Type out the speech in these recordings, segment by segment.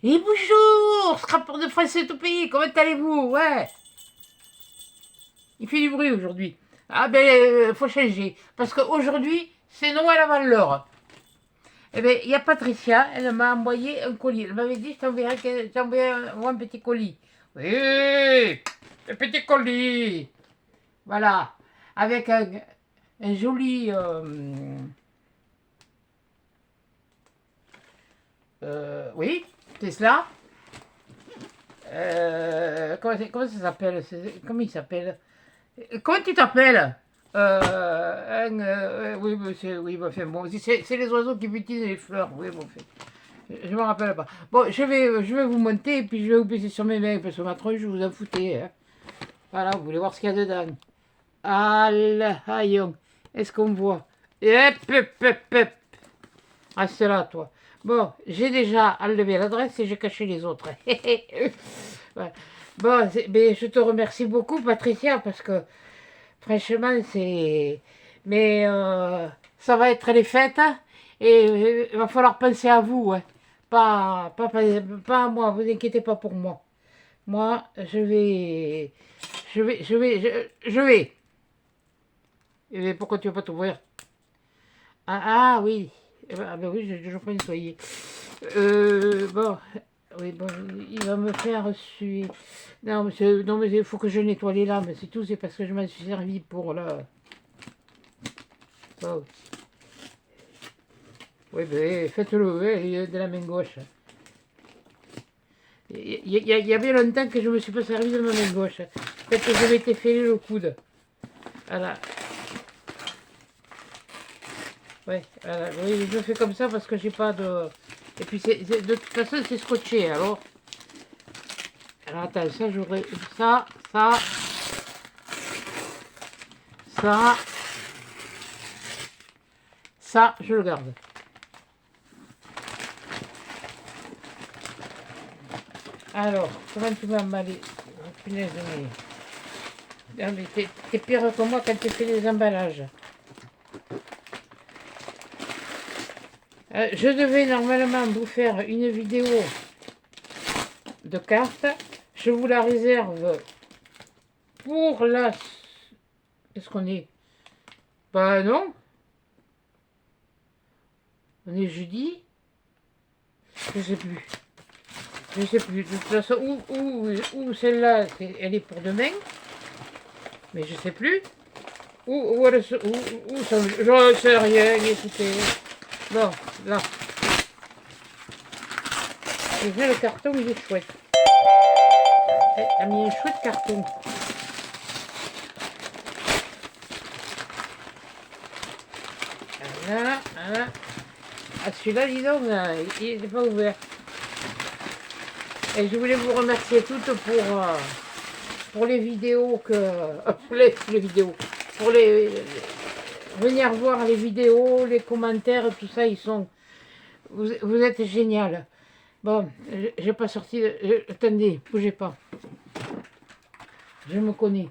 Et bonjour, scrapper de français tout pays, comment allez-vous? Ouais, il fait du bruit aujourd'hui. Ah ben, faut changer. Parce qu'aujourd'hui, c'est Noël avant l'heure. Eh bien, il y a Patricia, elle m'a envoyé un colis. Elle m'avait dit, je t'enverrai un petit colis. Oui, un petit colis. Voilà. Avec un joli... oui, c'est cela. Comment ça s'appelle? Comment il s'appelle? Comment tu t'appelles? Oui, oui, enfin, bon, c'est les oiseaux qui butinent les fleurs. Oui, bon, je me rappelle pas. Bon, je vais vous monter et puis je vais vous baisser sur mes mains parce que ma tronche, je vous en foutez. Hein. Voilà, vous voulez voir ce qu'il y a dedans. Allez, aïe, est-ce qu'on voit? Hop, hop, hop, hop. Ah, c'est là, toi. Bon, j'ai déjà enlevé l'adresse et j'ai caché les autres. Voilà. Bon, mais je te remercie beaucoup, Patricia, parce que franchement, c'est... Mais ça va être les fêtes hein, et il va falloir penser à vous. Hein. Pas à moi, vous inquiétez pas pour moi. Moi, je vais... Je vais. Et pourquoi tu vas pas t'ouvrir? Ah, ah oui. Ah ben oui, j'ai toujours pas nettoyé. Bon, oui, bon, il va me faire suer. Non, mais il faut que je nettoie les lames, c'est tout, c'est parce que je m'en suis servi pour là. Bon. Oui, ben faites-le de la main gauche. Il y a bien longtemps que je me suis pas servi de ma main gauche. Peut-être que je m'étais fait le coude. Voilà. Ouais, voilà. Oui, je fais comme ça parce que j'ai pas de... Et puis, de toute façon, c'est scotché, alors... Alors, attends, ça, j'aurais... Ça... Ça, je le garde. Alors, comment tu vas emballer? Oh, punaise, mais t'es pire que moi quand tu fais les emballages. Je devais normalement vous faire une vidéo de cartes. Je vous la réserve pour la... Qu'est-ce qu'on est? Bah non. On est jeudi. Je sais plus. Je sais plus. De toute façon, ou celle-là, elle est pour demain. Mais je sais plus. Où elle se... Où ça... Je sais rien, écoutez. Bon, là. Et là, le carton, il est chouette. Elle a mis un chouette carton. Voilà, voilà. Ah, celui-là, dis donc, il n'est pas ouvert. Et je voulais vous remercier toutes pour les vidéos que... les vidéos. Pour venir voir les vidéos, les commentaires, tout ça, ils sont... Vous êtes génial. Bon, j'ai pas sorti... attendez, bougez pas. Je me connais.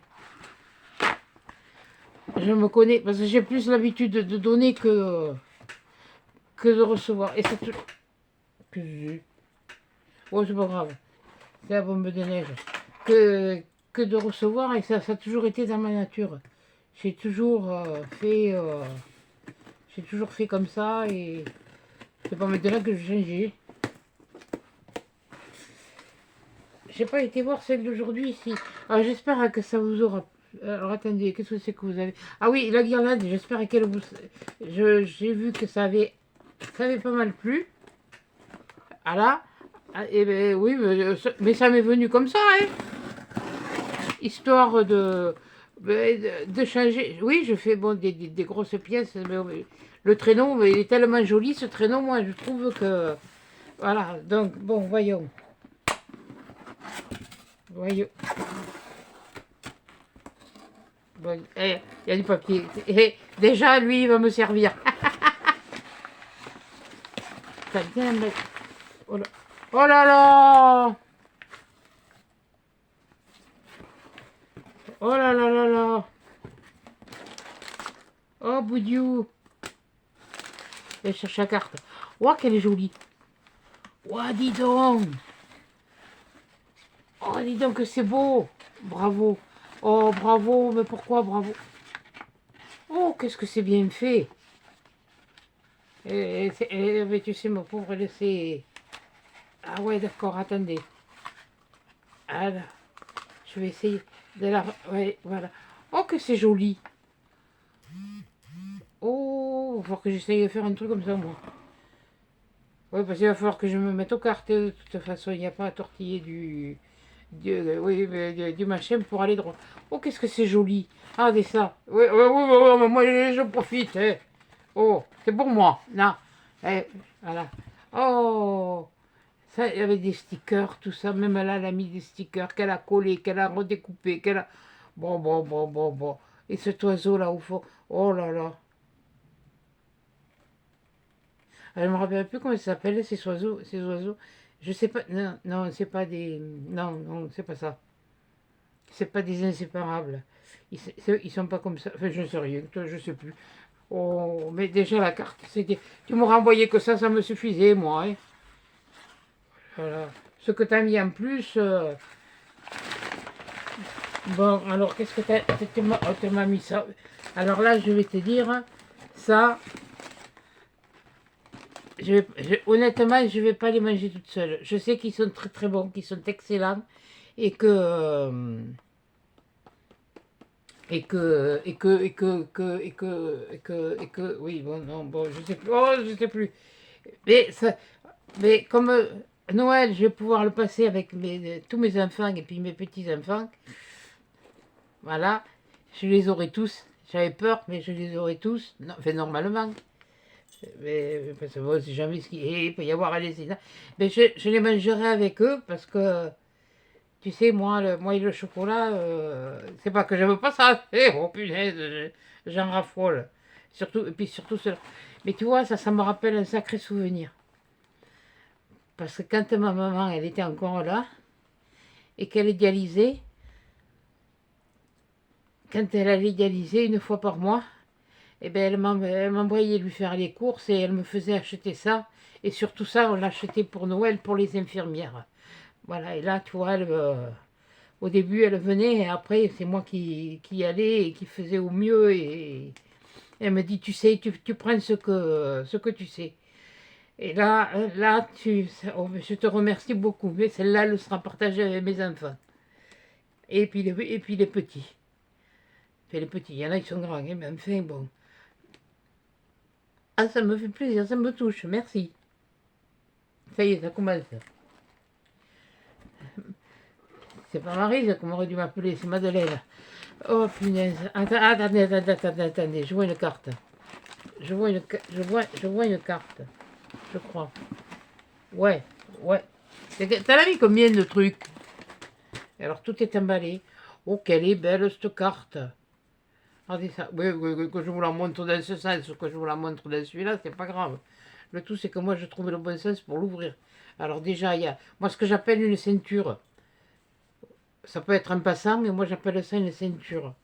Je me connais, parce que j'ai plus l'habitude de donner que de recevoir. Et c'est tout... Oh, c'est pas grave. C'est la bombe de neige. Que de recevoir, et ça a toujours été dans ma nature. J'ai toujours j'ai toujours fait comme ça, et c'est pas maintenant que je change. J'ai pas été voir celle d'aujourd'hui ici. Alors j'espère que ça vous aura... Alors attendez, qu'est-ce que c'est que vous avez... Ah oui, la guirlande, j'espère qu'elle vous... J'ai vu que ça avait pas mal plu. Voilà. Ah, et ben, oui, mais ça m'est venu comme ça, hein. Histoire de changer. Oui, je fais bon, des grosses pièces. Mais le traîneau, il est tellement joli, ce traîneau, moi, je trouve que... Voilà, donc, bon, voyons. Voyons. Bon, il y a du papier. Déjà, lui, il va me servir. T'as bien mettre... Oh là, oh là là! Oh là là là là! Oh, Boudiou! Je cherche la carte. Oh, qu'elle est jolie! Ouah, dis donc. Oh, dis donc que c'est beau. Bravo. Oh, bravo. Mais pourquoi bravo? Oh, qu'est-ce que c'est bien fait. Mais tu sais, mon pauvre, c'est... Ah ouais, d'accord, attendez. Ah là, je vais essayer de la... Ouais, voilà. Oh, que c'est joli. Oh, il va falloir que j'essaye de faire un truc comme ça, moi. Oui, parce qu'il va falloir que je me mette aux cartes. De toute façon, il n'y a pas à tortiller oui, mais du machin pour aller droit. Oh, qu'est-ce que c'est joli. Ah, regardez ça. Oui, oui, oui, oui, oui, mais moi, je profite. Hein. Oh, c'est pour moi. Non. Eh, voilà. Oh, ça, il y avait des stickers, tout ça. Même là, elle a mis des stickers qu'elle a collés, qu'elle a redécoupés, qu'elle a... Bon, bon, bon, bon, bon. Et cet oiseau là au fond. Oh là là. Je me rappelle plus comment ils s'appellent ces oiseaux, ces oiseaux. Je sais pas. Non, non, c'est pas des. Non, non, c'est pas ça. C'est pas des inséparables. Ils sont pas comme ça. Enfin, je ne sais rien. Je sais plus. Oh, mais déjà la carte, c'était. Tu m'aurais envoyé que ça me suffisait, moi. Hein. Voilà. Ce que tu as mis en plus. Bon, alors qu'est-ce que tu m'as mis ça? Alors là, je vais te dire, ça, honnêtement, je ne vais pas les manger toutes seules. Je sais qu'ils sont très très bons, qu'ils sont excellents et que oui, bon, non, bon, je sais plus, oh, je sais plus. Mais, mais comme Noël, je vais pouvoir le passer avec tous mes enfants et puis mes petits-enfants, voilà, je les aurai tous. J'avais peur, mais je les aurai tous, non, enfin, normalement. Mais, parce que bon, c'est jamais ce il peut y avoir un incident. Mais je les mangerai avec eux parce que, tu sais, moi et le chocolat, c'est pas que j'aime pas ça. Oh punaise, j'en raffole. Surtout, et puis surtout cela. Mais tu vois, ça me rappelle un sacré souvenir. Parce que quand ma maman, elle était encore là, et qu'elle est dialysée, quand elle allait dialyser une fois par mois, eh ben, elle m'envoyait lui faire les courses et elle me faisait acheter ça. Et surtout ça, on l'achetait pour Noël pour les infirmières. Voilà, et là, tu vois, au début, elle venait et après, c'est moi qui y allais et qui faisais au mieux. Et elle me dit, tu sais, tu prends ce que tu sais. Et là je te remercie beaucoup, mais celle-là, elle sera partagée avec mes enfants. Et puis les petits. Enfin, les petits, il y en a qui sont grands, hein, mais enfin, bon. Ah, ça me fait plaisir, ça me touche, merci. Ça y est, ça commence. C'est pas Marie qu'on aurait dû m'appeler, c'est Madeleine. Oh punaise. Attendez, je vois une carte. Je vois une carte. Je crois. Ouais, ouais. T'as la mis combien de trucs? Alors tout est emballé. Oh, quelle est belle cette carte. Regardez ça. Oui, oui, oui, que je vous la montre dans ce sens, que je vous la montre dans celui-là, c'est pas grave. Le tout, c'est que moi, je trouve le bon sens pour l'ouvrir. Alors déjà, il y a, moi, ce que j'appelle une ceinture. Ça peut être un passant, mais moi, j'appelle ça une ceinture.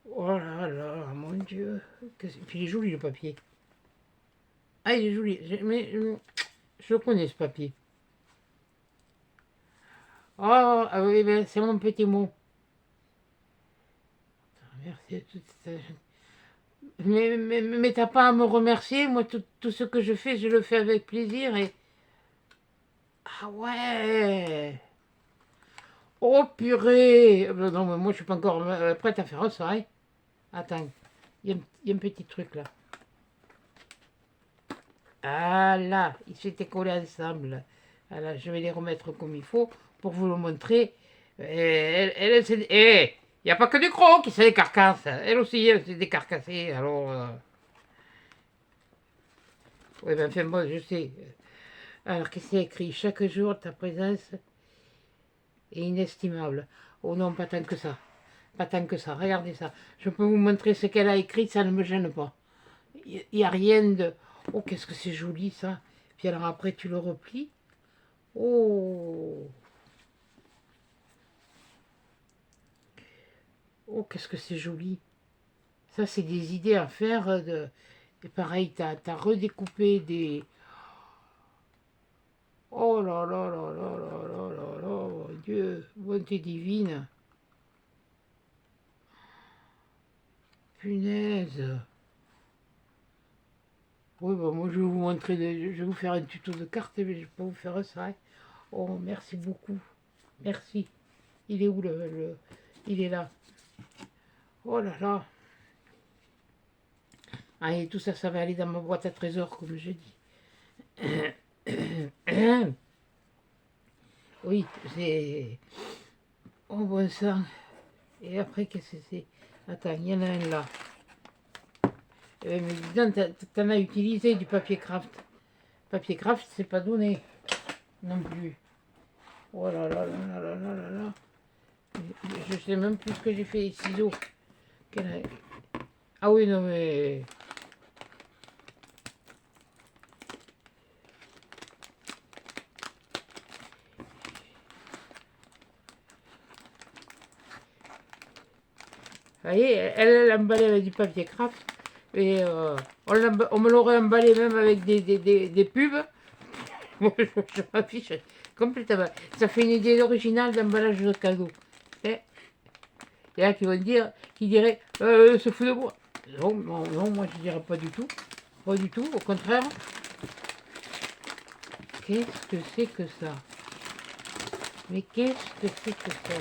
Oh là là, mon Dieu. Puis il est joli, le papier. Ah, il est joli. Mais je le connais, ce papier. Oh, ah oui, ben, c'est mon petit mot. Merci. Mais t'as pas à me remercier. Moi, tout ce que je fais, je le fais avec plaisir. Et... Ah ouais. Oh purée. Non, mais moi, je suis pas encore prête à faire ça. Hein. Attends. Il y a un petit truc là. Ah là, ils s'étaient collés ensemble. Voilà, je vais les remettre comme il faut pour vous le montrer. Il n'y a pas que du gros qui se décarcasse. Elle aussi, elle s'est décarcassée. Alors, oui, ben, enfin, bon, je sais. Alors, qu'est-ce qu'il y a écrit? Chaque jour, ta présence est inestimable. Oh non, pas tant que ça. Pas tant que ça. Regardez ça. Je peux vous montrer ce qu'elle a écrit, ça ne me gêne pas. Il n'y a rien de... Oh, qu'est-ce que c'est joli, ça. Puis alors après, tu le replies. Oh, oh, qu'est-ce que c'est joli. Ça, c'est des idées à faire. Et pareil, tu as redécoupé des... Oh là là là là là là là là, mon Dieu, bonté divine. Punaise. Oui, bah moi je vais vous montrer, je vais vous faire un tuto de cartes, mais je ne vais pas vous faire ça. Hein. Oh, merci beaucoup. Merci. Il est où il est là. Oh là là. Ah, et tout ça, ça va aller dans ma boîte à trésors, comme je dis. Oui, c'est... Oh bon sang. Et après, qu'est-ce que c'est? Attends, il y en a un là. Mais dis donc, t'en as utilisé du papier craft. Papier craft, c'est pas donné non plus. Oh là là là là là là là là. Je sais même plus ce que j'ai fait les ciseaux. Ah oui, non mais... Vous voyez, elle l'a emballé avec du papier craft. Et on me l'aurait emballé même avec des pubs. Je m'affiche complètement. Ça fait une idée originale d'emballage de cadeau. Et il y a qui vont dire, qui diraient, se fout de moi. Non, non, non, moi je dirais pas du tout. Pas du tout, au contraire. Qu'est-ce que c'est que ça? Mais qu'est-ce que c'est que ça?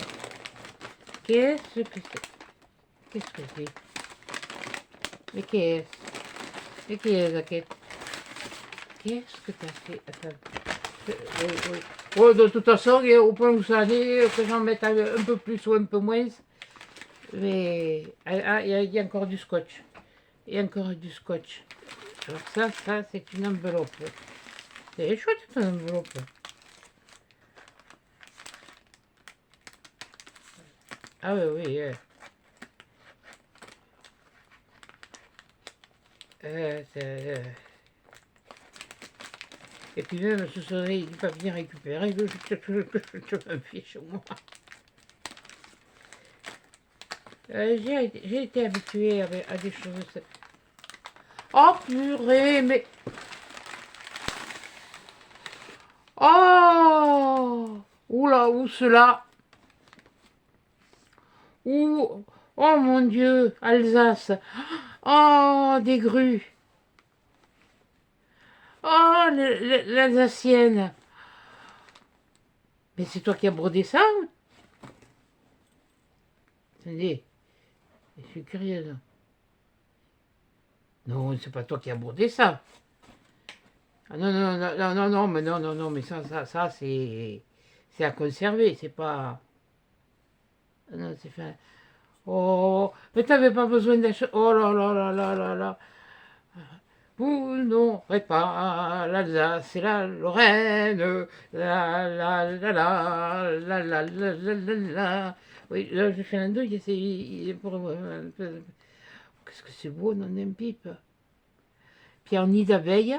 Qu'est-ce que c'est? Qu'est-ce que c'est? Mais qu'est-ce? Mais qu'est-ce que c'est? Qu'est-ce que t'as fait? Attends. Oui. Oh, de toute façon, au point où ça en est, que j'en mette un peu plus ou un peu moins. Mais il y a encore du scotch. Il y a encore du scotch. Alors ça c'est une enveloppe. C'est chouette cette enveloppe. Ah oui, oui. Et puis même, ce serait pas bien récupéré, que je me fiche moi. J'ai été habituée à des choses... Oh purée, mais... Oh! Oula, où cela? Où? Oh mon Dieu, Alsace. Oh, des grues. Oh, l'Alsacienne. Mais c'est toi qui as brodé ça? Attendez, je suis curieuse. Non, c'est pas toi qui as brodé ça. Ah non, non, non, non, non, non, mais non, non, non, mais ça c'est à conserver, c'est pas... Non, c'est fait... Oh, mais t'avais pas besoin d'acheter... Oh là là là là là là. Vous n'aurez pas l'Alsace, c'est la Lorraine, la la la la la la la la la la. Oui, là je fais un deuil, c'est pour... Qu'est-ce que c'est beau, non, un pipe. Puis en nid d'abeille,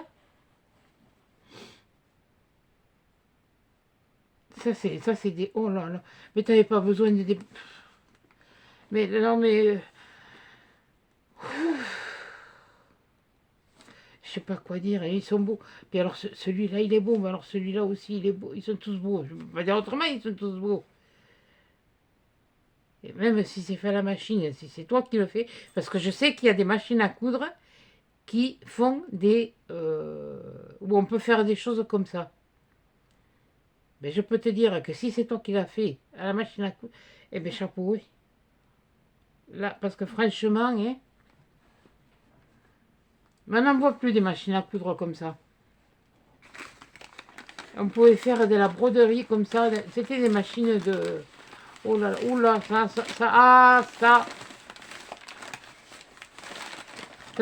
ça c'est des... Oh là là, mais t'avais pas besoin de... Mais non, mais... Je sais pas quoi dire, et ils sont beaux. Puis alors celui-là il est beau, mais alors celui-là aussi il est beau, ils sont tous beaux. Je ne peux pas dire autrement, ils sont tous beaux. Et même si c'est fait à la machine, si c'est toi qui le fais, parce que je sais qu'il y a des machines à coudre qui font des... où on peut faire des choses comme ça. Mais je peux te dire que si c'est toi qui l'as fait à la machine à coudre, eh bien chapeau, oui. Là, parce que franchement, hein, mais on n'en voit plus des machines à coudre comme ça. On pouvait faire de la broderie comme ça. C'était des machines de... Oh là là, oh là, ça. Ça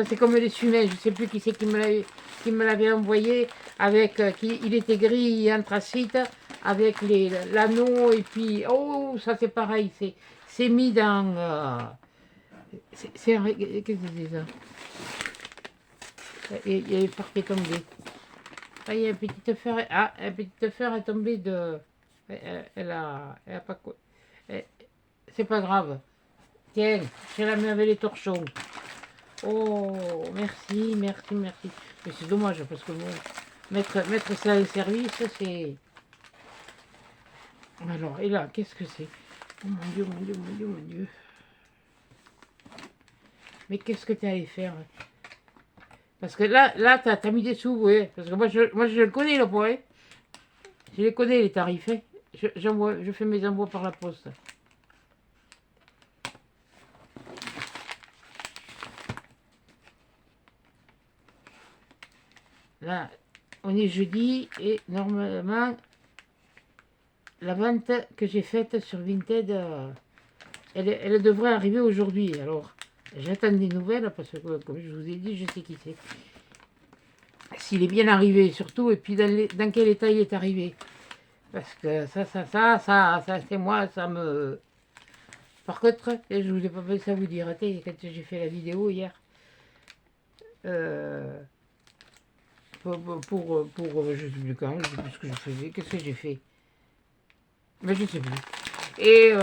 c'est comme les fumets, je sais plus qui c'est qui me l'avait envoyé. Avec, il était gris et anthracite, avec l'anneau, et puis... Oh, ça c'est pareil, c'est mis dans... Qu'est-ce que c'est ça? Il y a une part qui est tombée. Ah, il y a une petite fleur. Ah, une petite fleur est tombée de... Elle a pas quoi. C'est pas grave. Tiens, je la mets avec les torchons. Oh, merci. Mais c'est dommage parce que bon, mettre ça en service, c'est... Alors, et là, qu'est-ce que c'est? Oh mon Dieu, mon Dieu, mon Dieu, mon Dieu. Mais qu'est-ce que tu es allé faire? Parce que là t'as mis des sous, oui. Parce que moi, je le connais, le poids. Je les connais, les tarifs. Hein. Je fais mes envois par la poste. Là, on est jeudi et normalement, la vente que j'ai faite sur Vinted, elle devrait arriver aujourd'hui. Alors, j'attends des nouvelles parce que, comme je vous ai dit, je sais qui c'est. S'il est bien arrivé, surtout, et puis dans quel état il est arrivé. Parce que ça c'est moi, ça me... Par contre, je vous ai pas pensé à vous dire, quand j'ai fait la vidéo hier, je sais plus quand, je sais plus ce que je faisais, qu'est-ce que j'ai fait? Mais je sais plus. Et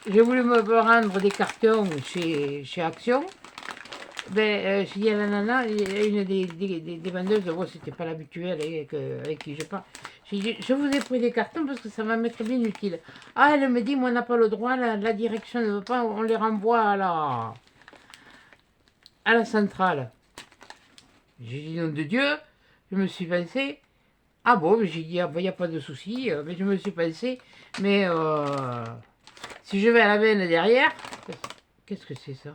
j'ai voulu me rendre des cartons chez Action. Ben, j'ai dit à la nana, une des vendeuses, bon, c'était pas l'habituelle avec qui je parle. J'ai dit, je vous ai pris des cartons parce que ça va m'être bien utile. Ah, elle me dit, moi, on n'a pas le droit, la direction ne veut pas, on les renvoie à la centrale. J'ai dit, nom de Dieu, je me suis pensé, ah bon, j'ai dit, il n'y a pas de souci, mais je me suis pensé, mais si je vais à la veine derrière, qu'est-ce que c'est ça?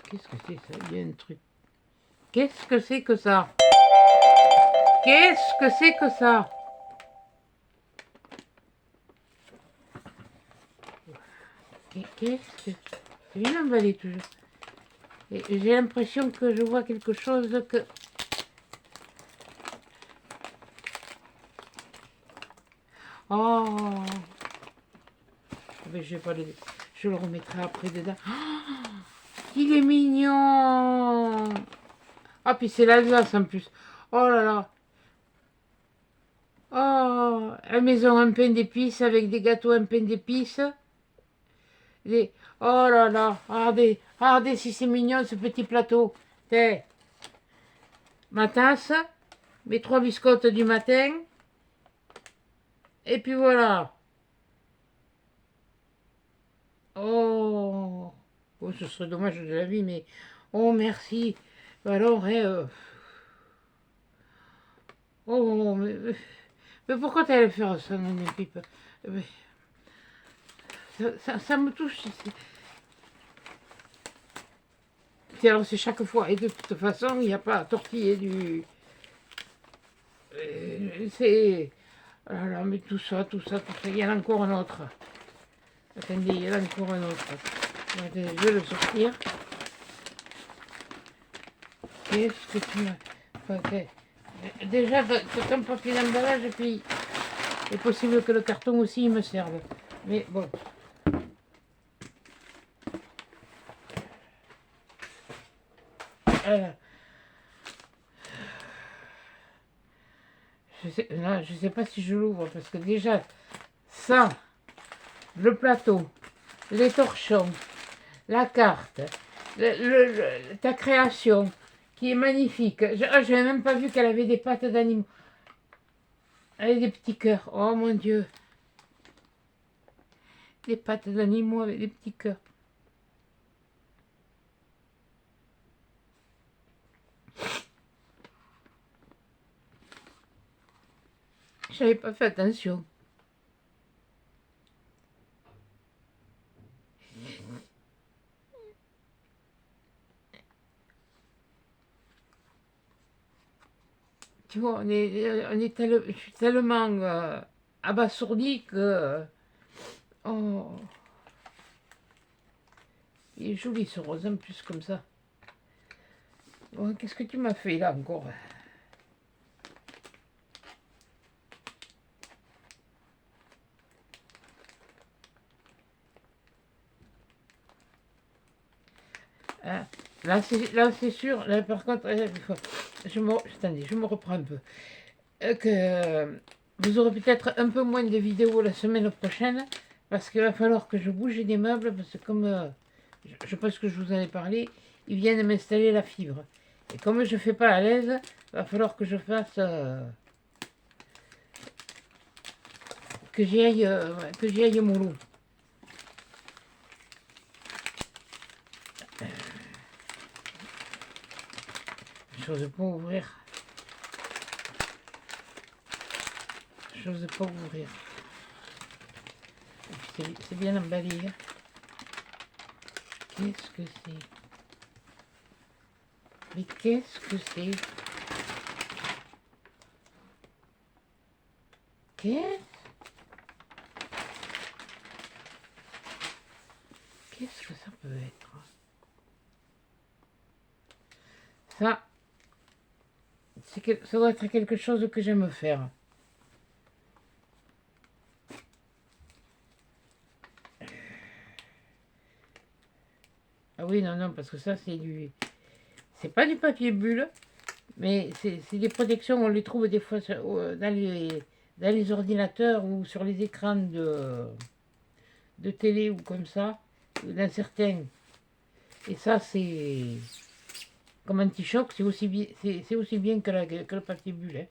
Qu'est-ce que c'est ça? Il y a un truc. Qu'est-ce que c'est que ça? Qu'est-ce que c'est que ça? Qu'est-ce que... C'est bien emballé toujours. Et j'ai l'impression que je vois quelque chose que... Oh, mais je vais pas le... Je le remettrai après dedans. Oh, il est mignon. Ah, puis c'est l'Alsace en plus. Oh là là. Oh, la maison en pain d'épices avec des gâteaux en pain d'épices. Les... Oh là là. Regardez, regardez si c'est mignon ce petit plateau. Tiens. Ma tasse, mes 3 biscottes du matin. Et puis voilà. Oh, oh, ce serait dommage de la vie, mais... Oh, merci. Alors, hein, oh, mais pourquoi t'allais faire ça, mon pipe? Mais ça me touche. Alors, c'est chaque fois. Et de toute façon, il n'y a pas à tortiller du... C'est... Oh là là, mais tout ça. Il y en a encore un autre. Attendez, il y en a encore un autre. Attendez, je vais le sortir. Qu'est-ce que tu as... Okay. Déjà, ton papier d'emballage, et puis... Il est possible que le carton aussi il me serve. Mais bon. Je sais pas si je l'ouvre parce que déjà, ça, le plateau, les torchons, la carte, ta création, qui est magnifique. Je n'avais même pas vu qu'elle avait des pattes d'animaux. Elle avait des petits cœurs. Oh mon Dieu. Des pattes d'animaux avec des petits cœurs. J'avais pas fait attention. Tu vois, je suis tellement abasourdi que... oh, il est joli ce rose en plus comme ça. Bon, qu'est-ce que tu m'as fait là encore? Hein, là c'est sûr, là par contre, attendez, je me reprends un peu. Que vous aurez peut-être un peu moins de vidéos la semaine prochaine, parce qu'il va falloir que je bouge des meubles, parce que comme je pense que je vous en ai parlé, ils viennent m'installer la fibre. Et comme je ne fais pas à l'aise, il va falloir que je fasse... que j'y aille mollo. J'ose pas ouvrir. J'ose pas ouvrir. C'est bien emballé. Hein. Qu'est-ce que c'est? Mais qu'est-ce que c'est? Qu'est-ce que ça peut être? Ça, ça doit être quelque chose que j'aime faire. Ah oui, non, non, parce que ça, c'est du... C'est pas du papier bulle, mais c'est des protections, on les trouve des fois dans les ordinateurs ou sur les écrans de télé ou comme ça, dans certains. Et ça, c'est... Comme anti-choc, c'est aussi bien que le papier bulle. Hein.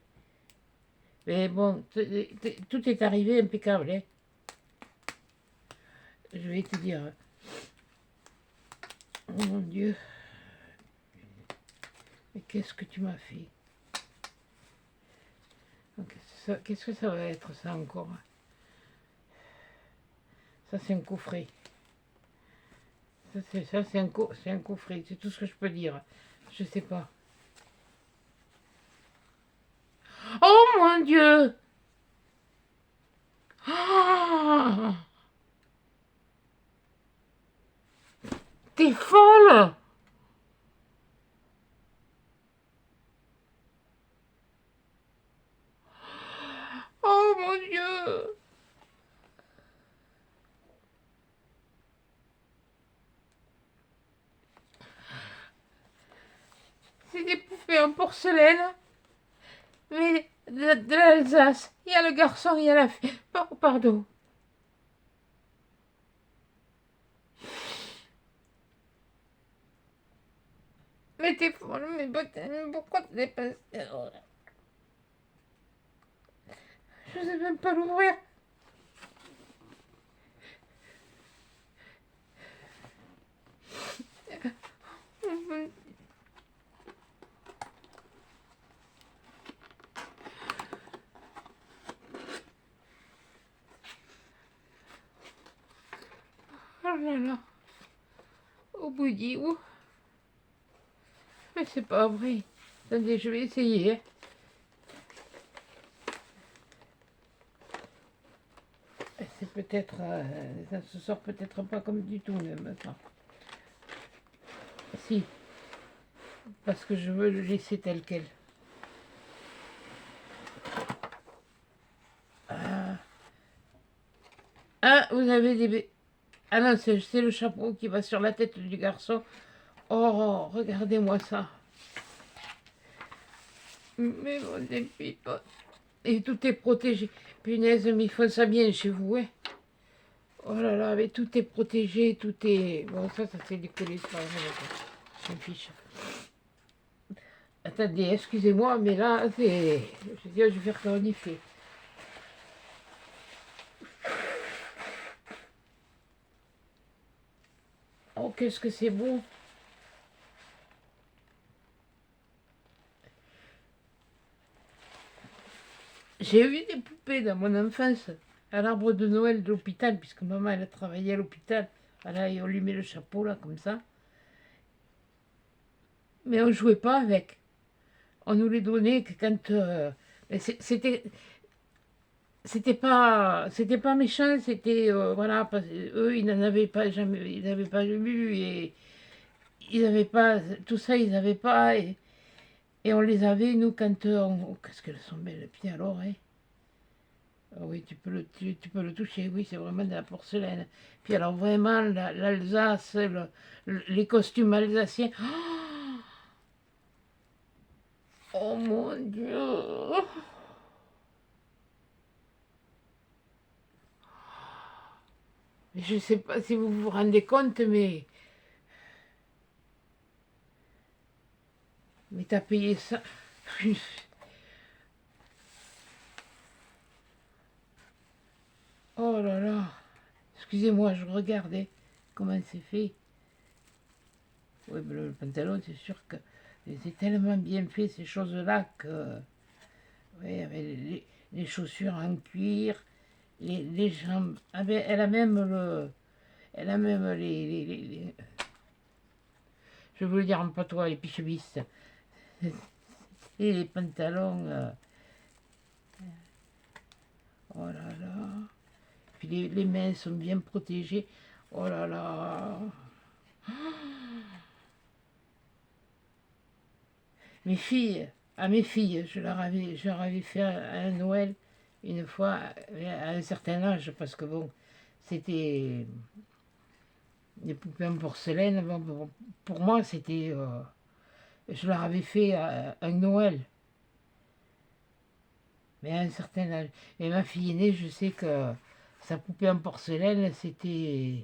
Mais bon, tout est arrivé impeccable. Hein. Je vais te dire. Oh mon Dieu. Mais qu'est-ce que tu m'as fait? Qu'est-ce que ça va être ça encore? Ça c'est un coffret. Ça c'est un coffret. C'est tout ce que je peux dire. Je sais pas. Oh mon Dieu! Oh, t'es folle! Oh mon Dieu! C'est des poupées en porcelaine, mais de l'Alsace. Il y a le garçon, il y a la fille. Pardon. Mais t'es folle, mais pourquoi t'es pas... Je sais même pas l'ouvrir. Oh là là. Au bout où? Mais c'est pas vrai. Attendez, je vais essayer. Hein. C'est peut-être... ça se sort peut-être pas comme du tout même. Attends. Si. Parce que je veux le laisser tel quel. Ah, vous avez des... Ah non, c'est le chapeau qui va sur la tête du garçon. Oh, regardez-moi ça. Mais mon dépit. Et tout est protégé. Punaise, mais ils font ça bien chez vous, hein. Oh là là, mais tout est protégé, tout est... Bon, ça c'est décollé, c'est pas grave. Je m'en fiche. Attendez, excusez-moi, mais là, c'est... Je dis, je vais faire cornifier. Oh, qu'est-ce que c'est beau. J'ai eu des poupées dans mon enfance, à l'arbre de Noël de l'hôpital, puisque maman, elle a travaillé à l'hôpital. Voilà, et on lui met le chapeau, là, comme ça. Mais on ne jouait pas avec. On nous les donnait que quand... mais c'était pas méchant, c'était... voilà, parce, eux, ils n'en avaient pas jamais... Ils n'avaient pas vu, et ils n'avaient pas... Tout ça, ils n'avaient pas, et on les avait, nous, quand... qu'est-ce qu'elles sont belles, puis alors, hein. Ah oui, tu peux le toucher, oui, c'est vraiment de la porcelaine. Puis alors vraiment, l'Alsace, les costumes alsaciens. Oh mon Dieu! Je ne sais pas si vous vous rendez compte, mais t'as payé ça. Oh là là. Excusez-moi, je regardais comment c'est fait. Oui, mais le pantalon, c'est sûr que c'est tellement bien fait, ces choses-là, que... Oui, avec les chaussures en cuir, les jambes... Ah ben, elle a même le... Elle a même je voulais dire en patois, les pichevistes. Et les pantalons... oh là là. Puis les mains sont bien protégées. Oh là là. Mes filles, à mes filles, je leur avais fait un Noël une fois à un certain âge, parce que bon, c'était des poupées en porcelaine. Bon, pour moi, c'était, je leur avais fait un Noël, mais à un certain âge. Et ma fille aînée, je sais que sa poupée en porcelaine, c'était,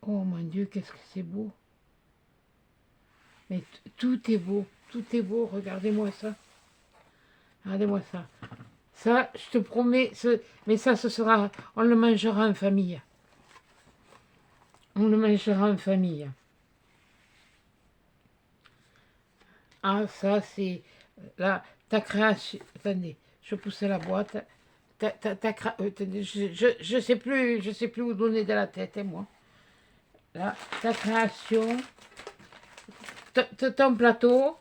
oh mon Dieu, qu'est-ce que c'est beau. Mais tout est beau, regardez-moi ça. Regardez-moi ça. Ça, je te promets, mais ça, ce sera, on le mangera en famille. On le mangera en famille. Ah, ça, c'est, là, ta création, attendez, je pousse la boîte. Attendez, je sais plus où donner de la tête, hein, moi. Là, ta création, ton plateau.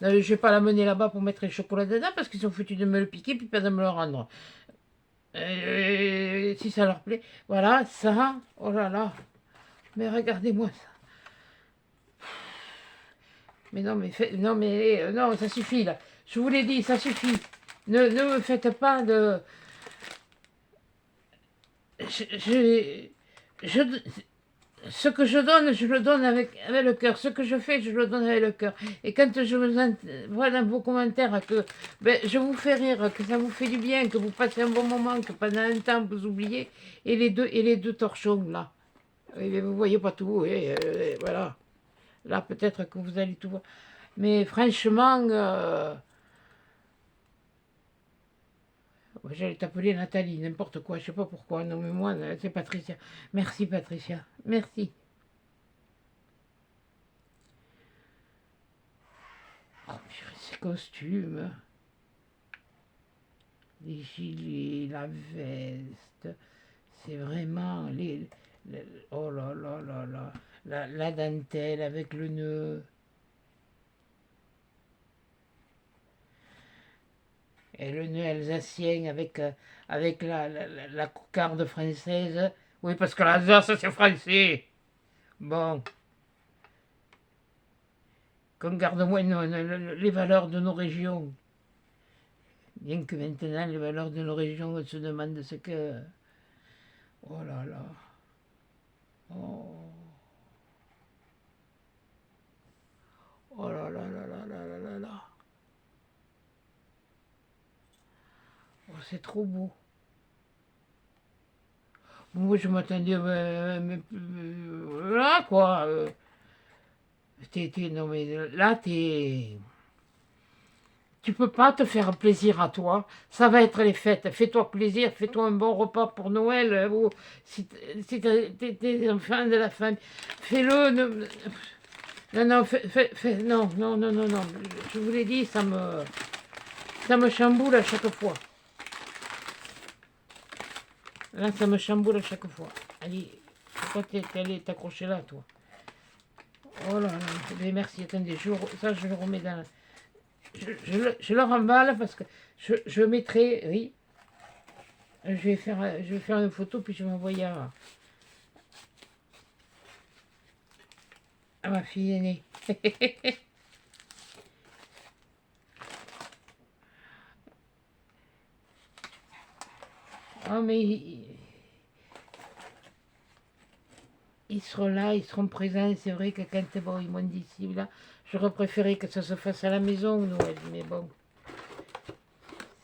Je ne vais pas l'amener là-bas pour mettre les chocolats dedans parce qu'ils sont foutus de me le piquer puis pas de me le rendre. Si ça leur plaît. Voilà, ça. Oh là là. Mais regardez-moi ça. Mais non, mais, non, mais non, ça suffit là. Je vous l'ai dit, ça suffit. Ne me faites pas de... Je, ce que je donne, je le donne avec le cœur. Ce que je fais, je le donne avec le cœur. Et quand je vois dans vos commentaires que ben, je vous fais rire, que ça vous fait du bien, que vous passez un bon moment, que pendant un temps vous oubliez, et les deux torchons là. Oui, mais vous voyez pas tout, et, voilà. Là, peut-être que vous allez tout voir. Mais franchement, j'allais t'appeler Nathalie, n'importe quoi, je sais pas pourquoi. Non, mais moi, c'est Patricia. Merci, Patricia. Merci. Oh, purée, ces costumes, les gilets, la veste, c'est vraiment oh là là là là, la dentelle avec le nœud. Et le nœud alsacien avec la cocarde française. Oui, parce que l'Alsace, c'est français. Bon, qu'on garde moins les valeurs de nos régions. Bien que maintenant, les valeurs de nos régions, on se demande ce que... Oh là là. Oh, oh là là là là là là là là. Oh, c'est trop beau. Moi, je m'attendais là, quoi. Non, mais là, tu peux pas te faire plaisir à toi. Ça va être les fêtes. Fais-toi plaisir, fais-toi un bon repas pour Noël. Ou si t'es enfant de la famille, fais-le. Non, non, non, non, non, non, non. Je vous l'ai dit, ça me chamboule à chaque fois. Là, ça me chamboule à chaque fois. Allez, pourquoi t'es allé t'accrocher là, toi? Oh là là, mais merci, attendez, ça je le remets dans... Je le remballe parce que je mettrai, oui, je vais faire une photo puis je vais envoyer à ma fille aînée. Oh mais ils seront là, ils seront présents. C'est vrai que quand bon, ils m'ont dit ici, là, j'aurais préféré que ça se fasse à la maison, Noël, mais bon.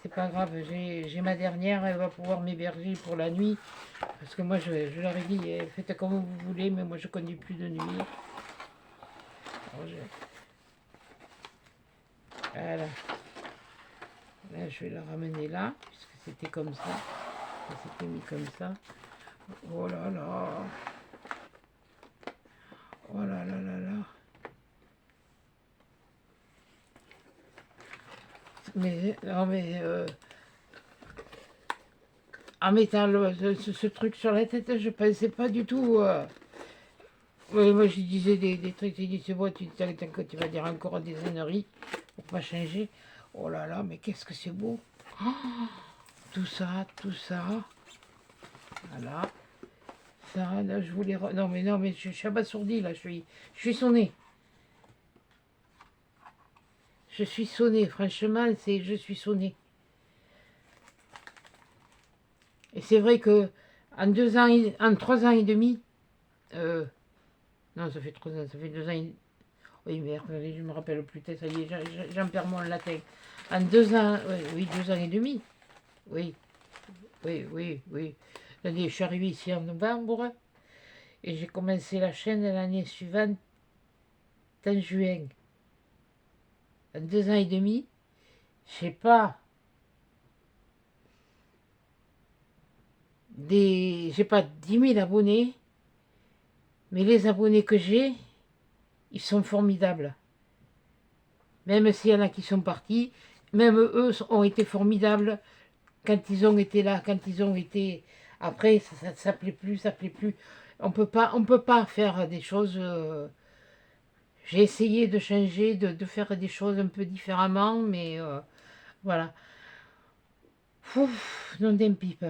C'est pas grave, j'ai ma dernière, elle va pouvoir m'héberger pour la nuit. Parce que moi, je leur ai dit, faites comme vous voulez, mais moi, je conduis plus de nuit. Alors, voilà. Là, je vais la ramener là, puisque c'était comme ça. Ça s'était mis comme ça. Oh là là. Oh là là là là. Mais, non mais, en mettant ce truc sur la tête, je pensais pas du tout. Ouais, moi, je disais des trucs, j'ai dit, c'est bon, tu vas dire encore des âneries pour pas changer. Oh là là, mais qu'est-ce que c'est beau. Oh, tout ça, tout ça. Voilà. Ça, là, je voulais... Non, mais je suis abasourdi, là, je suis sonné. Je suis sonné, franchement, je suis sonné. Et c'est vrai que en 2 ans, en 3 ans et demi, non, ça fait 3 ans, ça fait 2 ans. Oui, merde, je me rappelle plus, ça y est, j'en perds mon latin. En 2 ans, oui, 2 ans et demi. Oui, oui, oui, oui. Attendez, je suis arrivé ici en novembre et j'ai commencé la chaîne l'année suivante, en juin. En 2 ans et demi, je sais pas, j'ai pas 10 000 abonnés, mais les abonnés que j'ai, ils sont formidables. Même s'il y en a qui sont partis, même eux ont été formidables quand ils ont été là, quand ils ont été... Après, ça ne s'appelait plus, ça s'appelait plus. On peut pas faire des choses... J'ai essayé de changer, de faire des choses un peu différemment, mais voilà. Ouf, non d'un pipe.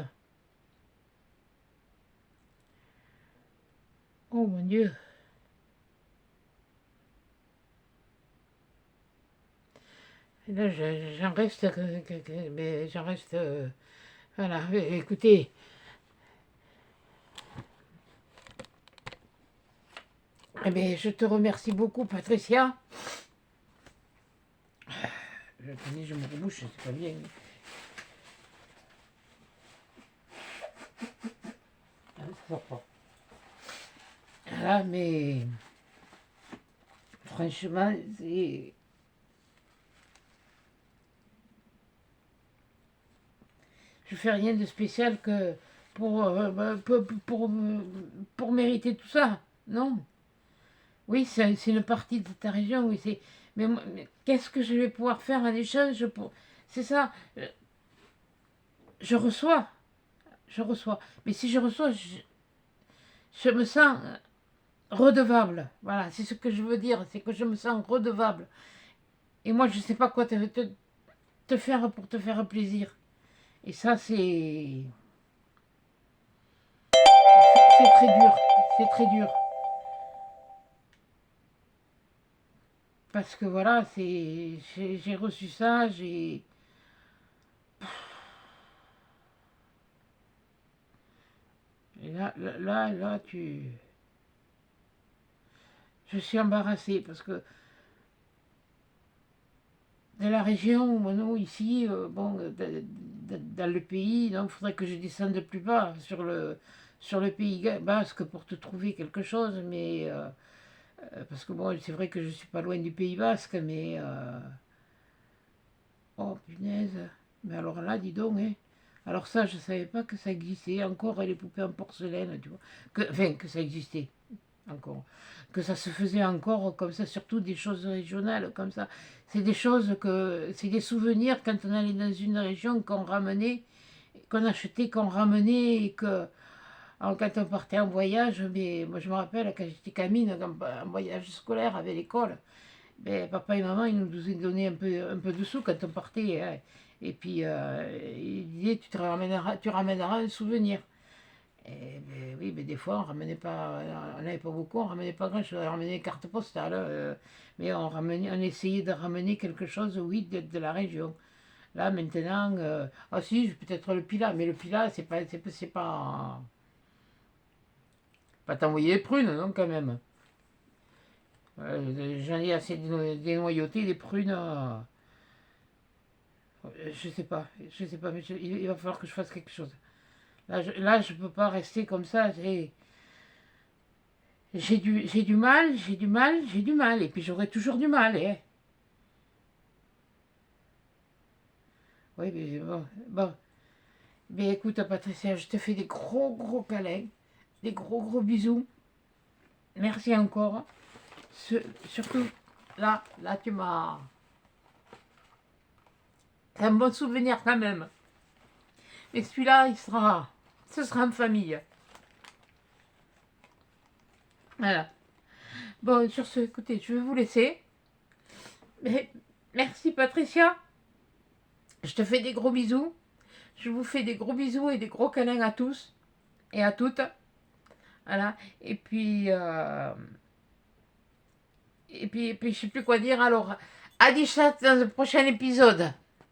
Oh mon Dieu. Et là, j'en reste... mais j'en reste... voilà, écoutez... Eh bien, je te remercie beaucoup, Patricia. Je me rebouche, c'est pas bien. Ah, ça sort pas. Voilà, mais franchement, je fais rien de spécial que pour mériter tout ça, non? Oui, c'est une partie de ta région, oui, mais qu'est-ce que je vais pouvoir faire en échange pour... C'est ça, je reçois, je reçois. Mais si je reçois, je me sens redevable. Voilà, c'est ce que je veux dire, c'est que je me sens redevable. Et moi, je ne sais pas quoi te faire pour te faire plaisir. Et ça, c'est très dur. C'est très dur. Parce que voilà, j'ai reçu ça, et là, je suis embarrassée parce que de la région, nous, ici, bon, dans le pays, donc, il faudrait que je descende plus bas sur le pays basque pour te trouver quelque chose, mais parce que bon, c'est vrai que je suis pas loin du Pays Basque, mais oh punaise, mais alors là, dis donc, hein. Alors ça, je savais pas que ça existait encore les poupées en porcelaine, tu vois, enfin que ça existait encore, que ça se faisait encore comme ça, surtout des choses régionales comme ça. C'est des choses c'est des souvenirs quand on allait dans une région qu'on ramenait, qu'on achetait, qu'on ramenait et que alors, quand on partait en voyage, mais moi je me rappelle quand j'étais gamine, en voyage scolaire avec l'école, ben, papa et maman ils nous donnaient un peu de sous quand on partait. Hein. Et puis ils disaient tu ramèneras un souvenir. Et ben, oui, mais des fois on ramenait pas, on n'avait pas beaucoup, on ramenait pas grand chose, on ramenait des cartes postales, mais on essayait de ramener quelque chose, oui, de la région. Là maintenant, ah si, peut-être le Pilat, mais le Pilat c'est pas t'envoyer les prunes, non quand même. J'en ai assez dénoyauté, des prunes. Je sais pas, mais il va falloir que je fasse quelque chose. Là, je peux pas rester comme ça. J'ai du mal, j'ai du mal, j'ai du mal, et puis j'aurai toujours du mal. Hein. Oui, mais bon, bon. Mais écoute, Patricia, je te fais des gros câlins, des gros bisous. Merci encore. Surtout, là, tu m'as... C'est un bon souvenir quand même. Et celui-là, ce sera en famille. Voilà. Bon, sur ce, écoutez, je vais vous laisser. Mais merci Patricia. Je te fais des gros bisous. Je vous fais des gros bisous et des gros câlins à tous et à toutes. Voilà. Et puis, je sais plus quoi dire. Alors, à 17 dans le prochain épisode.